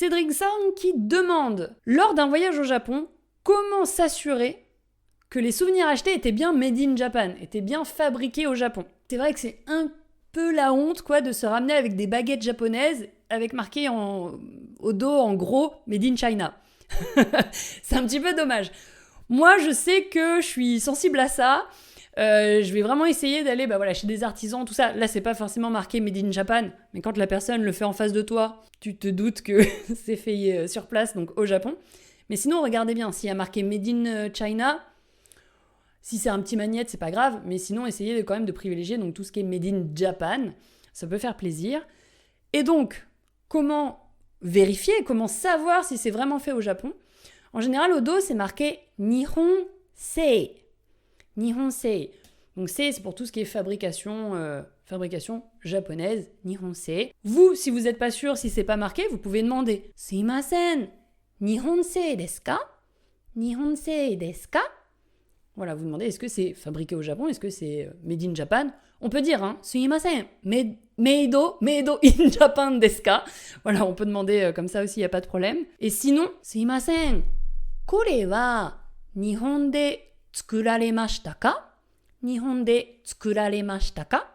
Cédric-san qui demande, lors d'un voyage au Japon, comment s'assurer que les souvenirs achetés étaient bien made in Japan, étaient bien fabriqués au Japon. C'est vrai que c'est un peu la honte quoi de se ramener avec des baguettes japonaises avec marqué au dos en gros made in China. C'est un petit peu dommage. Moi je sais que je suis sensible à ça. Je vais vraiment essayer d'aller chez des artisans, tout ça. Là, c'est pas forcément marqué Made in Japan, mais quand la personne le fait en face de toi, tu te doutes que c'est fait sur place, donc au Japon. Mais sinon, regardez bien, s'il y a marqué Made in China, si c'est un petit magnète, c'est pas grave, mais sinon, essayez quand même de privilégier donc, tout ce qui est Made in Japan. Ça peut faire plaisir. Et donc, comment vérifier, comment savoir si c'est vraiment fait au Japon ? En général, au dos, c'est marqué Nihon Sei. Nihonsei. Donc c'est pour tout ce qui est fabrication japonaise, Nihonsei. Vous, si vous n'êtes pas sûr si c'est pas marqué, vous pouvez demander Sumimasen, Nihonsei desu ka? Nihonsei desu ka? Voilà, vous demandez est-ce que c'est fabriqué au Japon, est-ce que c'est made in Japan? On peut dire Sumimasen, meido in Japan desu ka? Voilà, on peut demander comme ça aussi, il n'y a pas de problème. Et sinon, Sumimasen, kore wa Nihon de tsukuraremashita ka? Nihon de tsukuraremashita ka?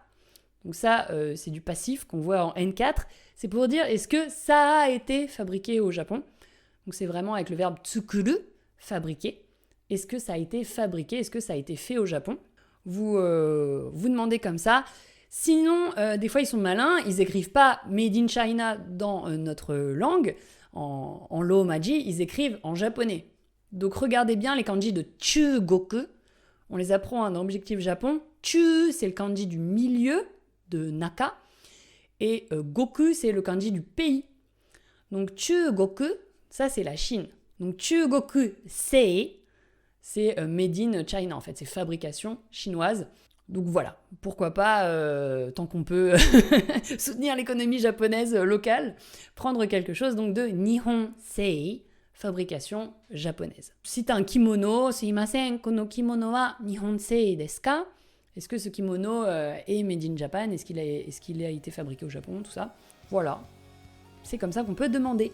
Donc ça, c'est du passif qu'on voit en N4. C'est pour dire est-ce que ça a été fabriqué au Japon? Donc c'est vraiment avec le verbe tsukuru, fabriquer. Est-ce que ça a été fabriqué? Est-ce que ça a été fait au Japon? Vous demandez comme ça. Sinon, des fois, ils sont malins. Ils écrivent pas Made in China dans notre langue. En Romaji, ils écrivent en japonais. Donc regardez bien les kanji de Chugoku. On les apprend dans Objectif Japon. Chu, c'est le kanji du milieu de Naka. Et Goku, c'est le kanji du pays. Donc Chugoku, ça c'est la Chine. Donc Chugoku Sei, c'est made in China en fait. C'est fabrication chinoise. Donc voilà, pourquoi pas, tant qu'on peut soutenir l'économie japonaise locale, prendre quelque chose donc de Nihonsei, fabrication japonaise. Si t'as un kimono, sumimasen, kono kimono wa Nihonsei desu ka? Est-ce que ce kimono est made in Japan? Est-ce qu'il a été fabriqué au Japon? Tout ça. Voilà. C'est comme ça qu'on peut demander.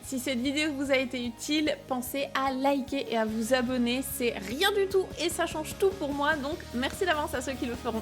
Si cette vidéo vous a été utile, pensez à liker et à vous abonner. C'est rien du tout et ça change tout pour moi, donc merci d'avance à ceux qui le feront.